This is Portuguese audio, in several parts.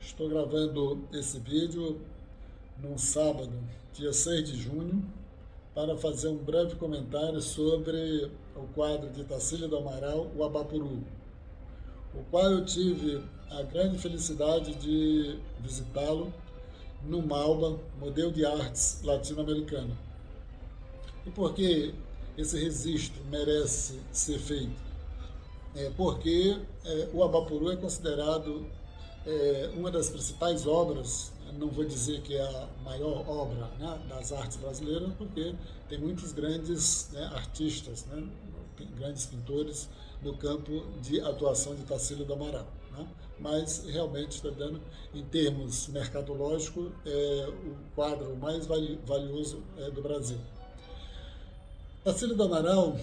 Estou gravando esse vídeo num sábado, dia 6 de junho, para fazer um breve comentário sobre o quadro de Tarsílio do Amaral, o Abapuru, o qual eu tive a grande felicidade de visitá-lo no MALBA, Museu de Artes Latino-Americana. E por que esse registro merece ser feito? Porque o Abapuru é considerado uma das principais obras, não vou dizer que é a maior obra, né, das artes brasileiras, porque tem muitos grandes, né, artistas, né, grandes pintores no campo de atuação de Tarsílio do Amaral. Né? Mas realmente está dando, em termos mercadológicos, o quadro mais valioso do Brasil. Tarsílio do Amaral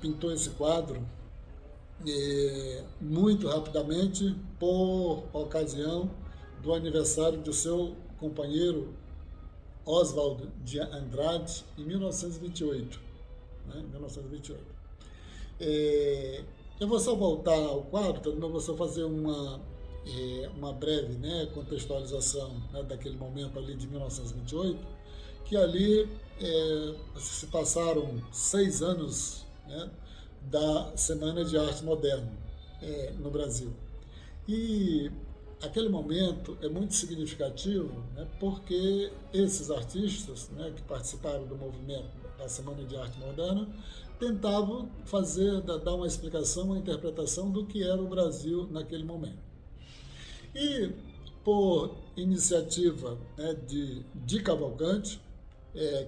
pintou esse quadro muito rapidamente por ocasião do aniversário do seu companheiro Oswald de Andrade em 1928. Né? 1928. Eu vou só voltar ao quadro, mas vou só fazer uma breve, né, contextualização, né, daquele momento ali de 1928, que ali se passaram 6 anos, né, da Semana de Arte Moderna no Brasil. E aquele momento é muito significativo, né, porque esses artistas, né, que participaram do movimento da Semana de Arte Moderna tentavam dar uma explicação, uma interpretação do que era o Brasil naquele momento. E por iniciativa, né, de Cavalcante,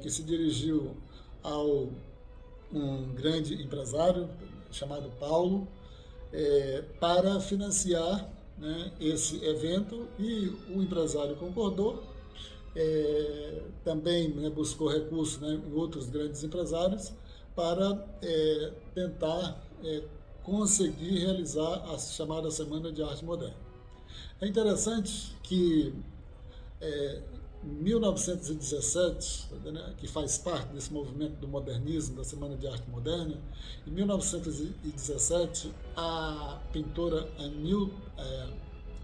que se dirigiu ao um grande empresário chamado Paulo, para financiar, né, esse evento, e o empresário concordou, também, né, buscou recursos, né, em outros grandes empresários para tentar conseguir realizar a chamada Semana de Arte Moderna. É interessante que em 1917, que faz parte desse movimento do modernismo, da Semana de Arte Moderna, em 1917, a pintora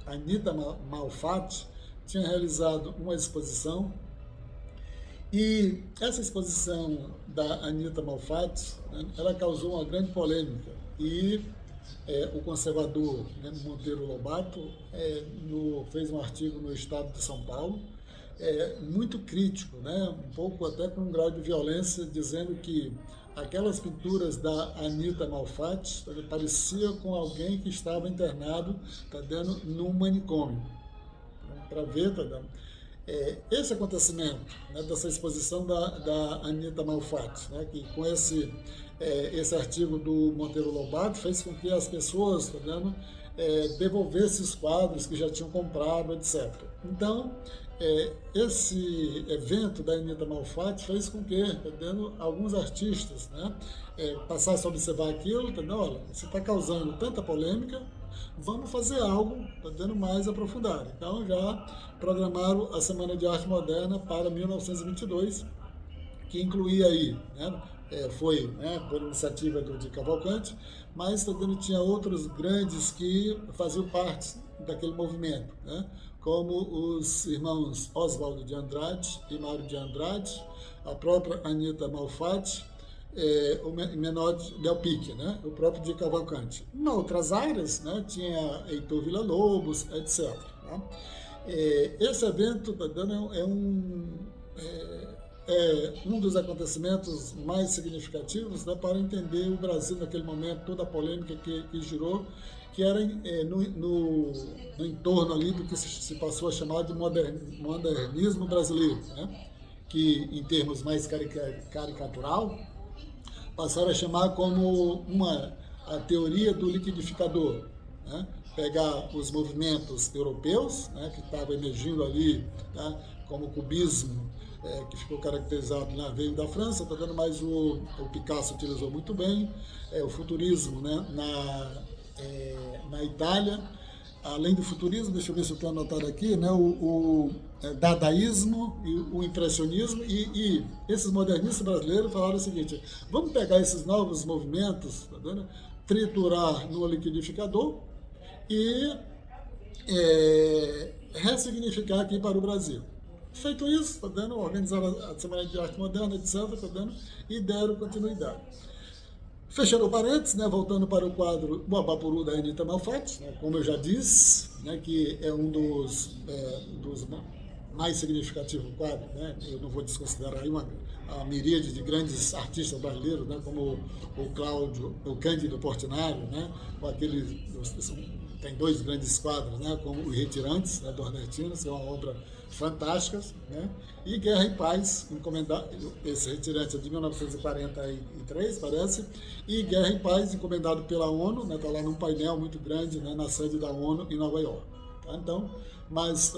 Anita Malfatti tinha realizado uma exposição, e essa exposição da Anita Malfatti, né, ela causou uma grande polêmica, e o conservador, né, Monteiro Lobato fez um artigo no Estado de São Paulo, muito crítico, né, um pouco até com um grau de violência, dizendo que aquelas pinturas da Anita Malfatti parecia com alguém que estava internado, num manicômio, para ver, esse acontecimento, né, dessa exposição da Anita Malfatti, né, que com esse artigo do Monteiro Lobato fez com que as pessoas devolvessem os quadros que já tinham comprado, etc. Então, esse evento da Anita Malfatti fez com que alguns artistas, né, passassem a observar aquilo, olha, você está causando tanta polêmica, vamos fazer algo mais aprofundado. Então já programaram a Semana de Arte Moderna para 1922, que incluía aí, né, foi, né, por iniciativa de Cavalcante, mas tinha outros grandes que faziam parte daquele movimento, né, como os irmãos Oswald de Andrade e Mário de Andrade, a própria Anita Malfatti, o menor Del Pique, né, o próprio de Cavalcante. Em outras áreas, né, tinha Heitor Villa-Lobos, etc. Né? Esse evento um dos acontecimentos mais significativos, né, para entender o Brasil naquele momento, toda a polêmica que girou, que era no entorno ali do que se passou a chamar de modernismo brasileiro, né, que em termos mais caricatural passaram a chamar como a teoria do liquidificador, né? Pegar os movimentos europeus, né, que estavam emergindo ali, tá, como o cubismo, que ficou caracterizado, veio da França, mas o Picasso utilizou muito bem, o futurismo, né, na Itália. Além do futurismo, deixa eu ver se eu estou anotado aqui, né, o dadaísmo e o impressionismo, e esses modernistas brasileiros falaram o seguinte: vamos pegar esses novos movimentos, triturar no liquidificador e ressignificar aqui para o Brasil. Feito isso, organizaram a Semana de Arte Moderna, etc., e deram continuidade. Fechando o parênteses, né, voltando para o quadro O Abapuru, da Anita Malfatti, né, como eu já disse, né, que é um dos mais significativos quadros, né, eu não vou desconsiderar aí a miríade de grandes artistas brasileiros, né, como o Cândido Portinari, né, ou tem dois grandes quadros, né, como Os Retirantes, né, nordestinos, que é uma obra fantástica, né, e Guerra e Paz, encomendado, esse Retirante é de 1943, parece, e Guerra e Paz, encomendado pela ONU, está, né, lá num painel muito grande, né, na sede da ONU em Nova York. Tá? Então, mas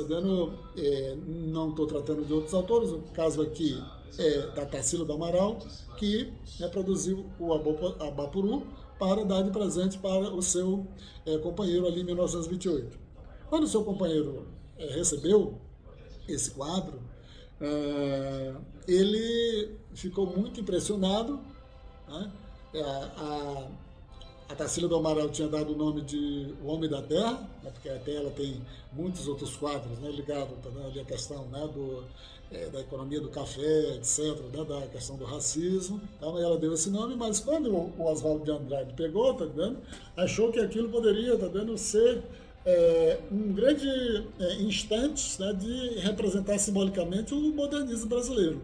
não estou tratando de outros autores, o caso aqui é da Tarsila do Amaral, que, né, produziu o Abapuru para dar de presente para o seu companheiro ali em 1928. Quando o seu companheiro recebeu esse quadro, ele ficou muito impressionado, né? A Tarsila do Amaral tinha dado o nome de O Homem da Terra, né, porque a Terra tem muitos outros quadros, né, ligados, né, à questão, né, da economia do café, etc., né, da questão do racismo. Então ela deu esse nome, mas quando o Oswaldo de Andrade pegou, tá vendo, achou que aquilo poderia, tá vendo, ser um grande instante, né, de representar simbolicamente o modernismo brasileiro.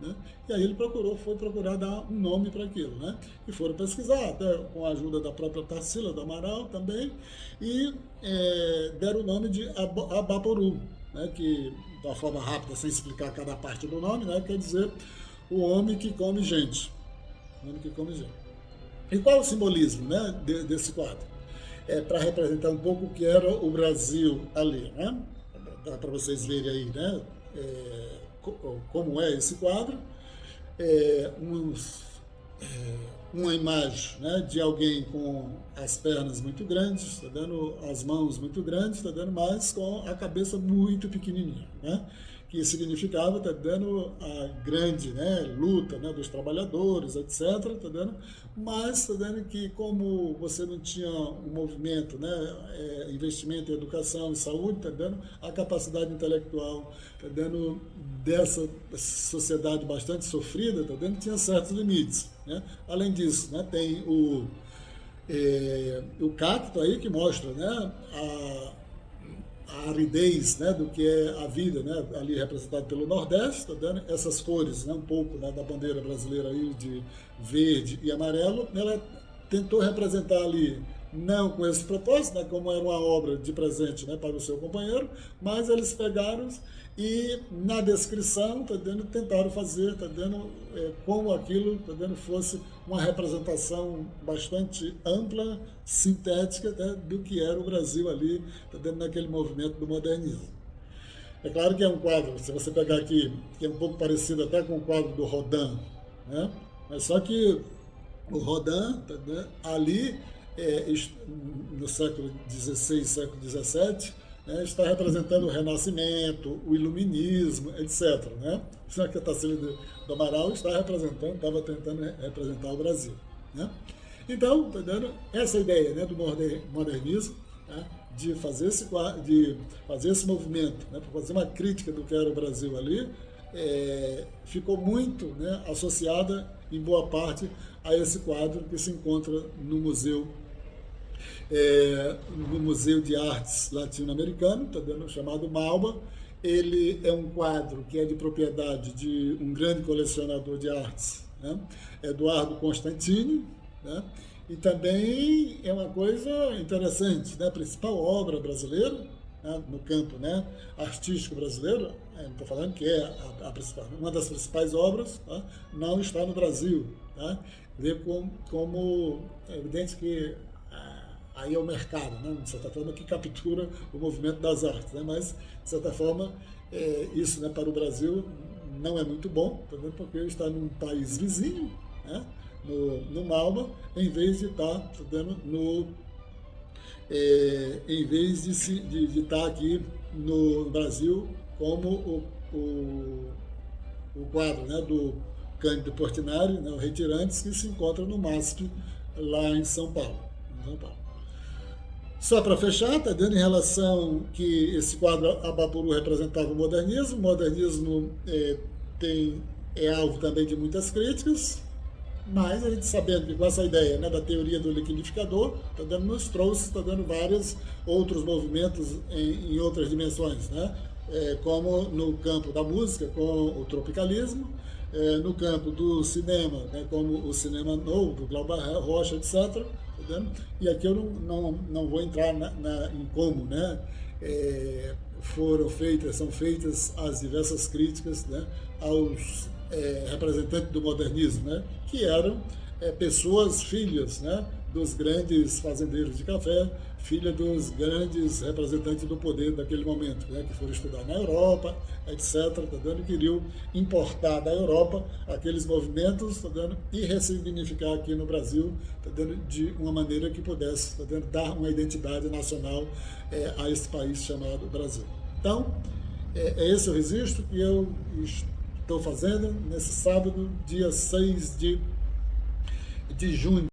Né? E aí ele foi procurar dar um nome para aquilo, né? E foram pesquisar, até com a ajuda da própria Tarsila do Amaral também, e deram o nome de Abapuru, né? Que, de uma forma rápida, sem explicar cada parte do nome, né? Quer dizer o homem que come gente. O homem que come gente. E qual é o simbolismo, né, desse quadro? Para representar um pouco o que era o Brasil ali, né? Dá para vocês verem aí, né? Como é esse quadro, uma imagem, né, de alguém com as pernas muito grandes, tá dando as mãos muito grandes, tá dando, mas com a cabeça muito pequenininha, né, que significava, tá dando a grande, né, luta, né, dos trabalhadores, etc, tá dando, mas tá dando que como você não tinha um movimento, né, investimento em educação e saúde, tá dando a capacidade intelectual, tá dando dessa sociedade bastante sofrida, tá dando, tinha certos limites, né. Além disso, né, tem o cacto aí que mostra, né, a aridez, né, do que é a vida, né, ali representado pelo Nordeste, tá dando essas cores, né, um pouco, né, da bandeira brasileira aí de verde e amarelo, ela tentou representar ali, não com esse propósito, né, como era uma obra de presente, né, para o seu companheiro, mas eles pegaram e na descrição, tá dando, tentaram fazer, tá dando, como aquilo, tá dando, fosse uma representação bastante ampla, sintética, né, do que era o Brasil ali, tá dando, naquele movimento do modernismo. É claro que é um quadro, se você pegar aqui, que é um pouco parecido até com o quadro do Rodin, né, mas só que o Rodin, tá dando, ali, no século XVI, século XVII, né, está representando o Renascimento, o Iluminismo, etc. Né? Só que a Tarsila do Amaral estava tentando representar o Brasil. Né? Então, tá dando essa ideia, né, do modernismo, né, de fazer esse movimento, né, para fazer uma crítica do que era o Brasil ali, ficou muito, né, associada, em boa parte, a esse quadro que se encontra no Museu de Artes Latino-Americano, tá dando, chamado Malba. Ele é um quadro que é de propriedade de um grande colecionador de artes, né, Eduardo Constantini, né, e também é uma coisa interessante, né, a principal obra brasileira, né, no campo, né, artístico brasileiro, estou falando que é uma das principais obras, tá, não está no Brasil. Tá, ver como é evidente que aí é o mercado, né, de certa forma, que captura o movimento das artes, né, mas, de certa forma, isso, né, para o Brasil não é muito bom, tá vendo, porque está num país vizinho, né, no Malba, em vez de estar, tá vendo, em vez de estar aqui no Brasil como o quadro, né, do Cândido Portinari, né, o Retirantes, que se encontra no MASP, lá em São Paulo. Só para fechar, está dando em relação que esse quadro Abaporu representava o modernismo é alvo também de muitas críticas, mas a gente sabendo que com essa ideia, né, da teoria do liquidificador, nos trouxe, está dando vários outros movimentos em outras dimensões, né? Como no campo da música, com o tropicalismo, no campo do cinema, né, como o cinema novo, do Glauber Rocha, etc. E aqui eu não vou entrar em como, né, são feitas as diversas críticas, né, aos representantes do modernismo, né, que eram pessoas, filhas, né, dos grandes fazendeiros de café, filha dos grandes representantes do poder daquele momento, né, que foram estudar na Europa, etc., queriam importar da Europa aqueles movimentos, e ressignificar aqui no Brasil, de uma maneira que pudesse, dar uma identidade nacional a esse país chamado Brasil. Então, é esse o registro que eu estou fazendo nesse sábado, dia 6 de junho.